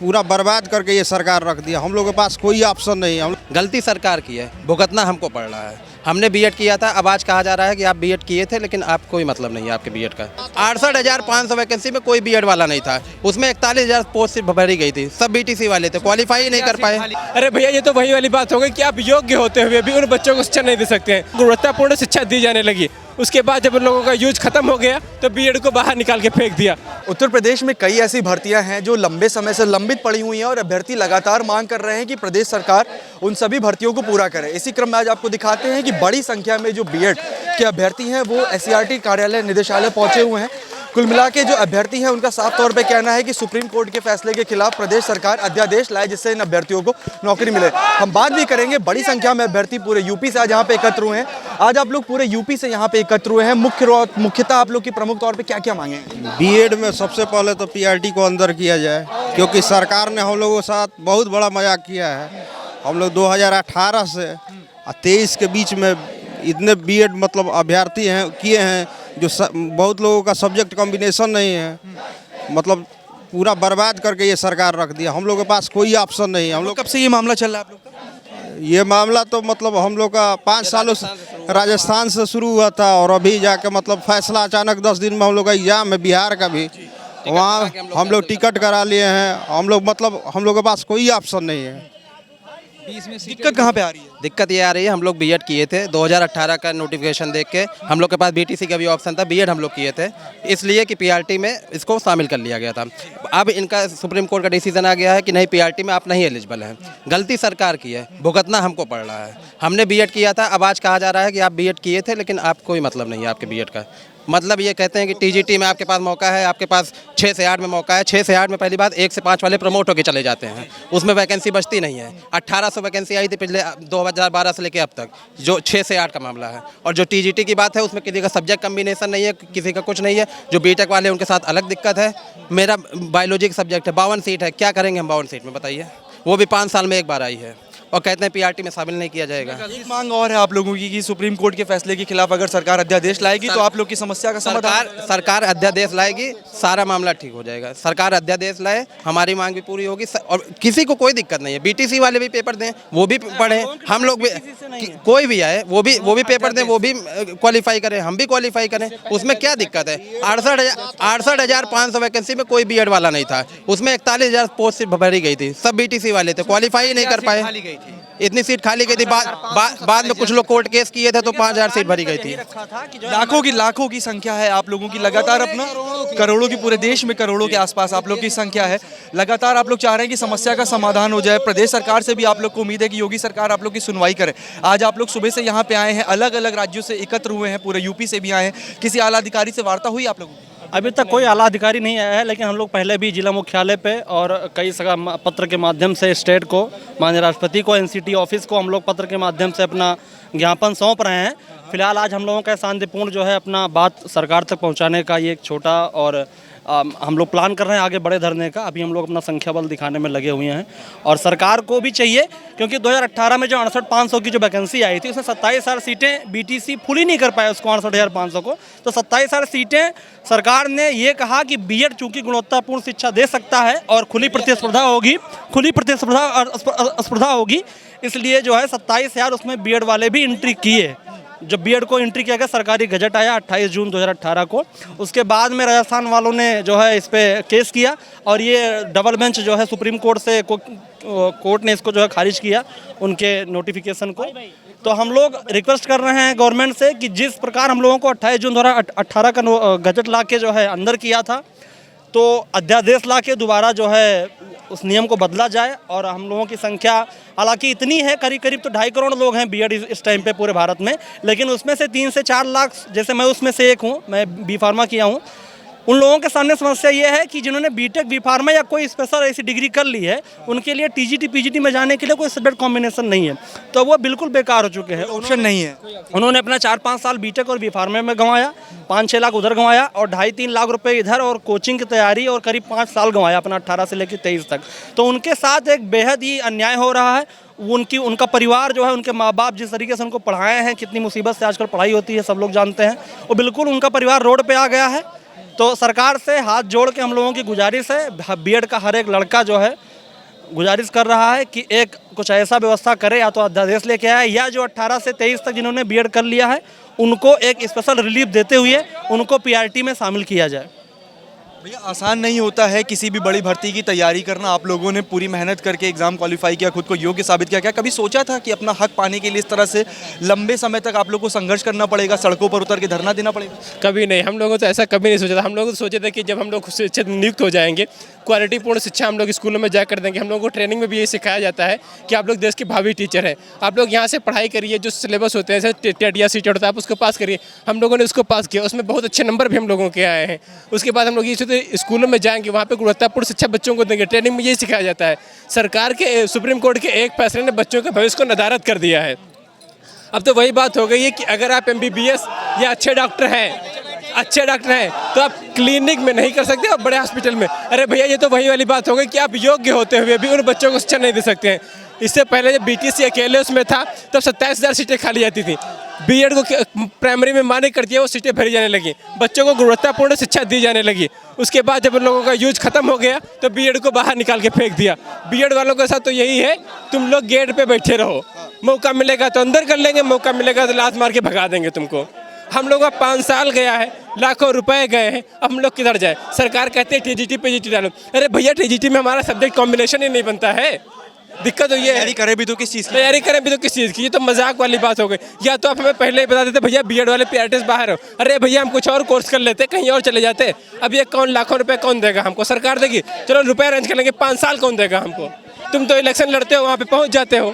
पूरा बर्बाद करके ये सरकार रख दिया। हम लोग के पास कोई ऑप्शन नहीं है। हम गलती सरकार की है, भुगतना हमको पड़ रहा है। हमने बीएड किया था, अब आज कहा जा रहा है कि आप बीएड किए थे लेकिन आप कोई मतलब नहीं है आपके बीएड का। 68,500 वैकेंसी में कोई बीएड वाला नहीं था, उसमें 41,000 पोस्ट सिर्फ भरी गई थी, सब बीटीसी वाले थे, क्वालिफाई ही नहीं कर पाए। अरे भैया ये तो वही वाली बात हो गई कि आप योग्य होते हुए भी उन बच्चों को शिक्षा नहीं दे सकते हैं। गुणवत्तापूर्ण शिक्षा दी जाने लगी, उसके बाद जब उन लोगों का यूज खत्म हो गया तो बीएड को बाहर निकाल के फेंक दिया। उत्तर प्रदेश में कई ऐसी भर्तियां हैं जो लंबे समय से लंबित पड़ी हुई हैं और अभ्यर्थी लगातार मांग कर रहे हैं कि प्रदेश सरकार उन सभी भर्तियों को पूरा करे। इसी क्रम में आज आपको दिखाते हैं कि बड़ी संख्या में जो बीएड के अभ्यर्थी हैं वो एससीईआरटी कार्यालय निदेशालय पहुंचे हुए हैं। कुल मिला के जो अभ्यर्थी हैं उनका साफ तौर पे कहना है कि सुप्रीम कोर्ट के फैसले के खिलाफ प्रदेश सरकार अध्यादेश लाए जिससे इन अभ्यर्थियों को नौकरी मिले। हम बात भी करेंगे, बड़ी संख्या में अभ्यर्थी पूरे यूपी से आज यहाँ पे एकत्र हुए हैं। आज आप लोग पूरे यूपी से यहाँ पे एकत्र हुए हैं, मुख्यतः आप लोग की प्रमुख तौर पर क्या क्या मांगे हैं? बीएड में सबसे पहले तो पीआरटी को अंदर किया जाए, क्योंकि सरकार ने हम लोगों के साथ बहुत बड़ा मजाक किया है। हम लोग 2018 से 23 के बीच में इतने बीएड मतलब अभ्यर्थी हैं किए हैं जो बहुत लोगों का सब्जेक्ट कॉम्बिनेशन नहीं है, मतलब पूरा बर्बाद करके ये सरकार रख दिया। हम लोग के पास कोई ऑप्शन नहीं है। हम लोग कब से ये मामला चल रहा है आप लोग का? ये मामला तो मतलब हम लोग का 5 सालों से राजस्थान से शुरू हुआ था और अभी जाके मतलब फैसला अचानक 10 दिन में हम लोग का एग्जाम है बिहार का भी, वहाँ हम लोग टिकट करा लिए हैं। हम लोग मतलब हम लोग के पास कोई ऑप्शन नहीं है। दिक्कत कहाँ पे आ रही है? दिक्कत ये आ रही है, हम लोग बीएड किए थे 2018 का नोटिफिकेशन देख के, हम लोग के पास बीटीसी का भी ऑप्शन था, बीएड हम लोग किए थे इसलिए कि पीआरटी में इसको शामिल कर लिया गया था। अब इनका सुप्रीम कोर्ट का डिसीजन आ गया है कि नहीं, पीआरटी में आप नहीं एलिजिबल हैं। गलती सरकार की है, भुगतना हमको पड़ रहा है। हमने बीएड किया था, अब आज कहा जा रहा है कि आप बीएड किए थे लेकिन आप कोई मतलब नहीं है आपके बीएड का। मतलब ये कहते हैं कि टीजीटी में आपके पास मौका है, आपके पास 6 से 8 में मौका है। 6 से 8 में पहली बात 1 से 5 वाले प्रमोट होकर चले जाते हैं, उसमें वैकेंसी बचती नहीं है। 1800 वैकेंसी आई थी पिछले 2012 से लेकर अब तक, जो 6 से 8 का मामला है। और जो टीजीटी की बात है उसमें किसी का सब्जेक्ट कम्बिनेशन नहीं है, किसी का कुछ नहीं है। जो बीटेक वाले उनके साथ अलग दिक्कत है। मेरा बायोलॉजी का सब्जेक्ट है, 52 सीट है, क्या करेंगे हम 52 सीट में बताइए? वो भी 5 साल में एक बार आई है और कहते हैं पीआरटी में शामिल नहीं किया जाएगा। एक मांग और है आप लोगों की कि सुप्रीम कोर्ट के फैसले के खिलाफ अगर सरकार अध्यादेश लाएगी तो आप लोग की समस्या का समाधान। सरकार अध्यादेश लाएगी, सारा मामला ठीक हो जाएगा। सरकार अध्यादेश लाए, हमारी मांग भी पूरी होगी और किसी को कोई दिक्कत नहीं है। बीटीसी वाले भी पेपर दें, वो भी पढ़ें, हम लोग भी, कोई भी आए वो भी पेपर दें, वो भी क्वालिफाई करें, हम भी क्वालिफाई करें, उसमें क्या दिक्कत है? 68,500 वैकेंसी में कोई बीएड वाला नहीं था, उसमें 41,000 पोस्ट सिर्फ भरी गई थी, सब बीटीसी वाले थे, क्वालिफाई ही नहीं कर पाए। इतनी सीट खाली गई थी, बाद में कुछ लोग कोर्ट केस किए थे तो 5,000 सीट भरी गई थी। लाखों की संख्या है आप लोगों की, लगातार अपना करोड़ों की, पूरे देश में करोड़ों के आसपास आप लोग की संख्या है। लगातार आप लोग चाह रहे हैं कि समस्या का समाधान हो जाए। प्रदेश सरकार से भी आप लोग को उम्मीद है कि योगी सरकार आप लोग की सुनवाई करे। आज आप लोग सुबह से यहाँ पे आए हैं, अलग अलग राज्यों से एकत्र हुए हैं, पूरे यूपी से भी आए हैं। किसी आला अधिकारी से वार्ता हुई आप लोगों की? अभी तक कोई आला अधिकारी नहीं आया है, लेकिन हम लोग पहले भी जिला मुख्यालय पे और कई पत्र के माध्यम से स्टेट को, माननीय राष्ट्रपति को, एनसीटी ऑफिस को हम लोग पत्र के माध्यम से अपना ज्ञापन सौंप रहे हैं। फिलहाल आज हम लोगों का शांतिपूर्ण जो है अपना बात सरकार तक पहुंचाने का ये एक छोटा और हम लोग प्लान कर रहे हैं आगे बड़े धरने का। अभी हम लोग अपना संख्या बल दिखाने में लगे हुए हैं और सरकार को भी चाहिए, क्योंकि 2018 में जो 68,500 की जो वैकेंसी आई थी उसमें 27,000 सीटें बीटीसी फुल ही नहीं कर पाए उसको, 68,500 को। तो 27,000 सीटें सरकार ने ये कहा कि बीएड चूँकि गुणवत्तापूर्ण शिक्षा दे सकता है और खुली प्रतिस्पर्धा होगी, इसलिए जो है 27,000 उसमें बीएड वाले भी एंट्री किए। जब बीएड को एंट्री किया गया, सरकारी गजट आया 28 जून 2018 को। उसके बाद में राजस्थान वालों ने जो है इस पर केस किया और ये डबल बेंच जो है सुप्रीम कोर्ट से कोर्ट ने इसको जो है खारिज किया, उनके नोटिफिकेशन को। तो हम लोग रिक्वेस्ट कर रहे हैं गवर्नमेंट से कि जिस प्रकार हम लोगों को 28 जून 2018 का गजट ला के जो है अंदर किया था, तो अध्यादेश ला के दोबारा जो है उस नियम को बदला जाए। और हम लोगों की संख्या हालांकि इतनी है, करीब तो 2.5 करोड़ लोग हैं बीएड इस टाइम पे पूरे भारत में, लेकिन उसमें से 3 से 4 लाख, जैसे मैं उसमें से एक हूँ, मैं बी फार्मा किया हूँ, उन लोगों के सामने समस्या ये है कि जिन्होंने बीटेक बी फार्मा या कोई स्पेशल ऐसी डिग्री कर ली है, उनके लिए टीजीटी पीजीटी में जाने के लिए कोई सब्जेक्ट कॉम्बिनेशन नहीं है, तो वो बिल्कुल बेकार हो चुके हैं, ऑप्शन नहीं है। उन्होंने अपना 4-5 साल बीटेक और बी फार्मा में गंवाया, 5-6 लाख उधर गंवाया और 2.5-3 लाख रुपए इधर और कोचिंग की तैयारी और करीब 5 साल गंवाया अपना 18 से लेकर 23 तक। तो उनके साथ एक बेहद ही अन्याय हो रहा है। उनका परिवार जो है, उनके माँ बाप जिस तरीके से उनको पढ़ाए हैं, कितनी मुसीबत से आजकल पढ़ाई होती है सब लोग जानते हैं, वो बिल्कुल उनका परिवार रोड पे आ गया है। तो सरकार से हाथ जोड़ के हम लोगों की गुजारिश है, बीएड का हर एक लड़का जो है गुजारिश कर रहा है कि एक कुछ ऐसा व्यवस्था करे, या तो अध्यादेश लेके आए, या जो 18 से 23 तक जिन्होंने बीएड कर लिया है उनको एक स्पेशल रिलीफ देते हुए उनको पीआरटी में शामिल किया जाए। भैया आसान नहीं होता है किसी भी बड़ी भर्ती की तैयारी करना। आप लोगों ने पूरी मेहनत करके एग्जाम क्वालिफाई किया, खुद को योग्य साबित किया। क्या कभी सोचा था कि अपना हक पाने के लिए इस तरह से लंबे समय तक आप लोग को संघर्ष करना पड़ेगा, सड़कों पर उतर के धरना देना पड़ेगा? कभी नहीं, हम लोगों तो ऐसा कभी नहीं सोचा था। हम लोग तो सोचे थे कि जब हम लोग शिक्षक नियुक्त हो जाएंगे, क्वालिटीपूर्ण शिक्षा हम लोग स्कूलों में जाकर देंगे। हम लोगों को ट्रेनिंग में भी ये सिखाया जाता है कि आप लोग देश के भावी टीचर हैं, आप लोग यहाँ से पढ़ाई करिए, जो सिलेबस होते हैं जैसे टेट या सीटेट होता है आप उसको पास करिए। हम लोगों ने उसको पास किया, उसमें बहुत अच्छे नंबर भी हम लोगों के आए हैं। उसके बाद हम लोग ये सोचते स्कूलों में जाएंगे, वहाँ पे गुणवत्तापूर्ण शिक्षा बच्चों को देंगे। ट्रेनिंग में यही सिखाया जाता है। सरकार के सुप्रीम कोर्ट के एक फैसले ने बच्चों के भविष्य को नदारद कर दिया है। अब तो वही बात हो गई है कि अगर आप MBBS या अच्छे डॉक्टर हैं तो आप क्लिनिक में नहीं कर सकते और बड़े हॉस्पिटल में। अरे भैया ये तो वही वाली बात हो गई कि आप योग्य होते हुए भी उन बच्चों को शिक्षा नहीं दे सकते हैं। इससे पहले जब BTC अकेले उसमें था तब 27,000 सीटें खाली जाती थी। बीएड को प्राइमरी में मान्य कर दिया, वो सीटें भरी जाने लगी, बच्चों को गुणवत्तापूर्ण शिक्षा दी जाने लगी। उसके बाद जब उन लोगों का यूज खत्म हो गया तो बीएड को बाहर निकाल के फेंक दिया। बीएड वालों के साथ तो यही है, तुम लोग गेट पे बैठे रहो, मौका मिलेगा तो अंदर कर लेंगे, मौका मिलेगा तो लात मार के भगा देंगे तुमको। हम लोगों का 5 साल गया है, लाखों रुपए गए हैं, अब हम लोग किधर जाए? सरकार कहते हैं TGT PGT डालो। अरे भैया TGT में हमारा सब्जेक्ट कॉम्बिनेशन ही नहीं बनता है। दिक्कत तो ये है, तैयारी करें भी तो किस चीज़ की? तैयारी करें भी तो किस चीज़ की? ये तो मजाक वाली बात हो गई। या तो आप हमें पहले ही बता देते भैया बीएड वाले PRTs बाहर हो, अरे भैया हम कुछ और कोर्स कर लेते, कहीं और चले जाते। अब ये कौन लाखों रुपए कौन देगा हमको? सरकार देगी, चलो रुपए अरेंज कर लेंगे, 5 साल कौन देगा हमको? तुम तो इलेक्शन लड़ते हो, वहाँ पे पहुँच जाते हो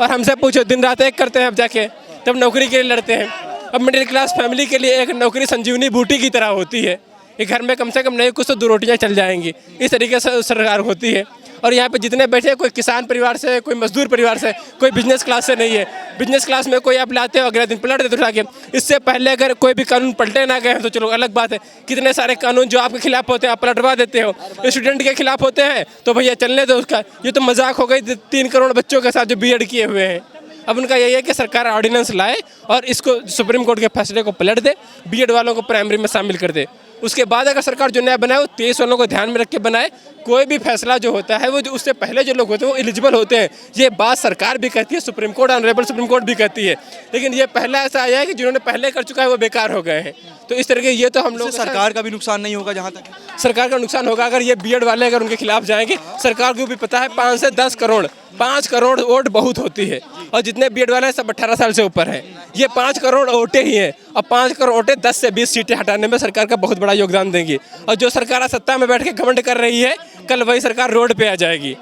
और हमसे पूछो, दिन रात एक करते हैं अब जाके, तब नौकरी के लिए लड़ते हैं। अब मिडिल क्लास फैमिली के लिए एक नौकरी संजीवनी बूटी की तरह होती है कि घर में कम से कम नहीं कुछ तो 2 रोटियाँ चल जाएंगी, इस तरीके से सरकार होती है। और यहाँ पे जितने बैठे हैं, कोई किसान परिवार से, कोई मजदूर परिवार से, कोई बिजनेस क्लास से नहीं है। बिजनेस क्लास में कोई आप लाते हो, अगले दिन पलट देते उठा के। इससे पहले अगर कोई भी कानून पलटे ना गए तो चलो अलग बात है, कितने सारे कानून जो आपके खिलाफ होते हैं आप पलटवा देते हो। स्टूडेंट के खिलाफ होते हैं तो भैया चलने दो उसका। ये तो मजाक हो गई 3 करोड़ बच्चों के साथ जो बीएड किए हुए हैं। अब उनका यही है कि सरकार ऑर्डिनेंस लाए और इसको सुप्रीम कोर्ट के फैसले को पलट दे, बीएड वालों को प्राइमरी में शामिल कर दे। उसके बाद अगर सरकार जो नया बनाए वो 23 वालों को ध्यान में रख के बनाए। कोई भी फैसला जो होता है वो जो उससे पहले जो लोग होते हैं वो एलिजिबल होते हैं। ये बात सरकार भी कहती है, supreme court, honourable supreme court भी कहती है। लेकिन ये पहला ऐसा आया है कि जिन्होंने पहले कर चुका है वो बेकार हो गए हैं। तो इस तरह के ये तो हम लोग, सरकार का भी नुकसान नहीं होगा? जहाँ तक सरकार का नुकसान होगा अगर ये बीएड वाले अगर उनके खिलाफ जाएंगे। सरकार को भी पता है 5 से 10 करोड़, 5 करोड़ वोट बहुत होती है और जितने बीएड वाले हैं सब 18 साल से ऊपर है। ये 5 करोड़ वोटें ही हैं और 5 करोड़ वोटें 10 से 20 सीटें हटाने में सरकार का बहुत बड़ा योगदान देंगी। और जो सरकार सत्ता में बैठ के घमंड कर रही है, कल वही सरकार रोड पे आ जाएगी।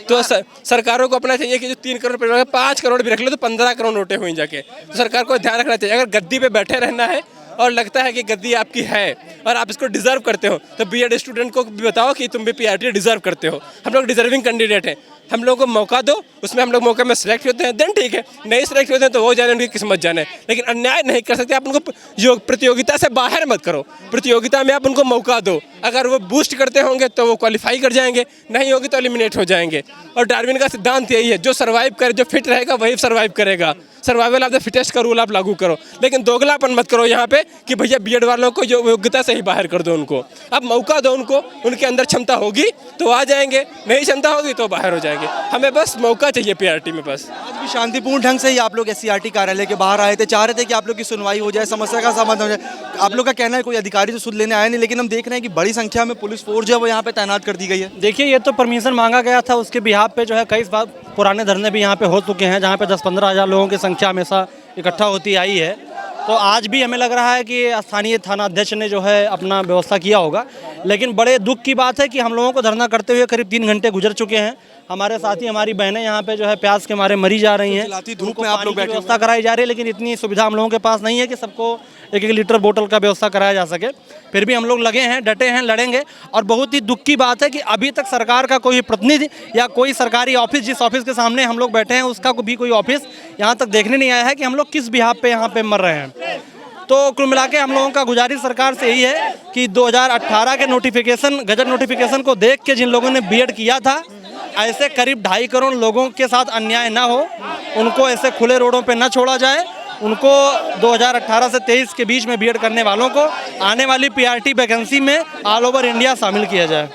तो सरकारों को अपना चाहिए कि जो 3 करोड़ परिवार 5 करोड़ भी रख लो तो 15 करोड़ वोटें हुई जाके। तो सरकार को ध्यान रखना चाहिए, अगर गद्दी पे बैठे रहना है और लगता है कि गद्दी आपकी है और आप इसको डिजर्व करते हो तो बीएड स्टूडेंट को भी बताओ कि तुम भी पीआरटी डिजर्व करते हो। हम लोग डिजर्विंग कैंडिडेट हैं, हम लोगों को मौका दो, उसमें हम लोग मौके में सिलेक्ट होते हैं, देन ठीक है। नहीं सिलेक्ट होते हैं तो वो जाने, उनकी किस्मत जाने, लेकिन अन्याय नहीं कर सकते। आप उनको प्रतियोगिता से बाहर मत करो, प्रतियोगिता में आप उनको मौका दो। अगर वो बूस्ट करते होंगे तो वो क्वालिफाई कर जाएंगे, नहीं होगी तो एलिमिनेट हो जाएंगे। और डार्विन का सिद्धांत यही है, जो सर्वाइव करे, जो फिट रहेगा वही सर्वाइव करेगा। सर्वाइवल ऑफ द फिटेस्ट का रूल आप लागू करो, लेकिन दोगलापन मत करो यहाँ पे कि भैया बीएड वालों को जो योग्यता से ही बाहर कर दो। उनको अब मौका दो, उनको उनके अंदर क्षमता होगी तो आ जाएंगे, नहीं क्षमता होगी तो बाहर हो जाएंगे। हमें बस मौका चाहिए पीआरटी में बस। आज भी शांतिपूर्ण ढंग से ही आप लोग SCRT कार्यालय के बाहर आए थे, चाह रहे थे कि आप लोग की सुनवाई हो जाए, समस्या का समाधान हो जाए। आप लोग का कहना है कोई अधिकारी तो सुध लेने आया नहीं, लेकिन हम देख रहे हैं कि बड़ी संख्या में पुलिस फोर्स जो है वो यहाँ पे तैनात कर दी गई है। देखिए, ये तो परमिशन मांगा गया था, उसके बिहाफ पे जो है कई बार पुराने धरने भी यहाँ पे हो चुके हैं, जहाँ पे 10-15 हज़ार लोगों की संख्या हमेशा इकट्ठा होती आई है। तो आज भी हमें लग रहा है कि स्थानीय थाना अध्यक्ष ने जो है अपना व्यवस्था किया होगा। लेकिन बड़े दुख की बात है कि हम लोगों को धरना करते हुए करीब 3 घंटे गुजर चुके हैं। हमारे साथी, हमारी बहनें यहाँ पे जो है प्यास के मारे मरी जा रही हैं। धूप में आप लोग बैठे, व्यवस्था कराई जा रही है, लेकिन इतनी सुविधा हम लोगों के पास नहीं है कि सबको 1-1 लीटर बोतल का व्यवस्था कराया जा सके। फिर भी हम लोग लगे हैं, डटे हैं, लड़ेंगे। और बहुत ही दुख की बात है कि अभी तक सरकार का कोई प्रतिनिधि या कोई सरकारी ऑफिस, जिस ऑफिस के सामने हम लोग बैठे हैं उसका भी कोई ऑफिस यहाँ तक देखने नहीं आया है कि हम लोग किस बिहाफ पे यहाँ पे मर रहे हैं। तो कुल मिला के हम लोगों का गुजारिश सरकार से यही है कि 2018 के नोटिफिकेशन, गजट नोटिफिकेशन को देख के जिन लोगों ने बीएड किया था, ऐसे करीब 2.5 करोड़ लोगों के साथ अन्याय ना हो, उनको ऐसे खुले रोडों पे ना छोड़ा जाए। उनको 2018 से 23 के बीच में बीएड करने वालों को आने वाली पीआरटी वैकेंसी में ऑल ओवर इंडिया शामिल किया जाए।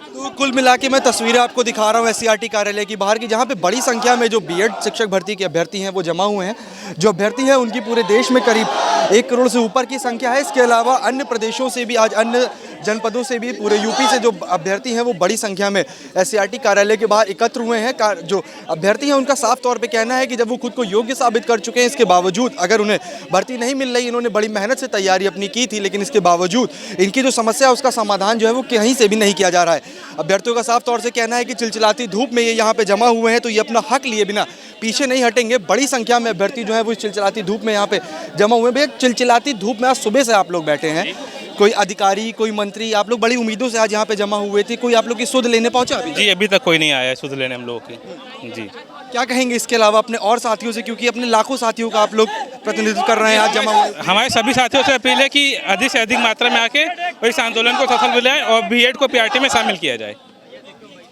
तो तो कुल मिला के मैं तस्वीरें आपको दिखा रहा हूँ एससीईआरटी कार्यालय की बाहर की, जहाँ पे बड़ी संख्या में जो बीएड शिक्षक भर्ती के अभ्यर्थी हैं वो जमा हुए हैं। जो अभ्यर्थी हैं उनकी पूरे देश में करीब 1 करोड़ से ऊपर की संख्या है। इसके अलावा अन्य प्रदेशों से भी, आज अन्य जनपदों से भी, पूरे यूपी से जो अभ्यर्थी हैं वो बड़ी संख्या में एससीईआरटी कार्यालय के बाहर एकत्र हुए हैं। जो अभ्यर्थी हैं उनका साफ तौर पे कहना है कि जब वो खुद को योग्य साबित कर चुके हैं, इसके बावजूद अगर उन्हें भर्ती नहीं मिल रही, इन्होंने बड़ी मेहनत से तैयारी अपनी की थी, लेकिन इसके बावजूद इनकी जो समस्या है उसका समाधान जो है वो कहीं से भी नहीं किया जा रहा है। अभ्यर्थियों का साफ तौर से कहना है कि चिलचिलाती धूप में ये यहाँ पे जमा हुए हैं, तो ये अपना हक लिए बिना पीछे नहीं हटेंगे। बड़ी संख्या में अभ्यर्थी जो है वो चिलचिलाती धूप में यहाँ पे जमा हुए हैं। भैया, चिलचिलाती धूप में आज सुबह से आप लोग बैठे हैं, कोई अधिकारी, कोई मंत्री, आप लोग बड़ी उम्मीदों से आज यहाँ पे जमा हुए थे, कोई आप लोग की सुध लेने पहुंचा अभी? जी, अभी तक कोई नहीं आया है सुध लेने हम लोगों की। जी, क्या कहेंगे इसके अलावा अपने और साथियों से, क्योंकि अपने लाखों साथियों का आप लोग प्रतिनिधित्व कर रहे हैं आज जमा हुए? हमारे सभी साथियों से अपील है कि अधिक से अधिक मात्रा में आके इस आंदोलन को सफल बनाएं और बीएड को पीआरटी में शामिल किया जाए।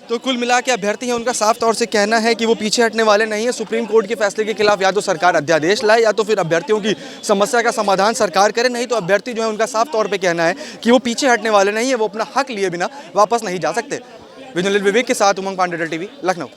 तो कुल मिला के अभ्यर्थी हैं, उनका साफ तौर से कहना है कि वो पीछे हटने वाले नहीं है। सुप्रीम कोर्ट के फैसले के खिलाफ या तो सरकार अध्यादेश लाए या तो फिर अभ्यर्थियों की समस्या का समाधान सरकार करे, नहीं तो अभ्यर्थी जो है उनका साफ तौर पे कहना है कि वो पीछे हटने वाले नहीं है, वो अपना हक लिए बिना वापस नहीं जा सकते। विजुअल विवेक के साथ उमंग पांडे, टीवी, लखनऊ।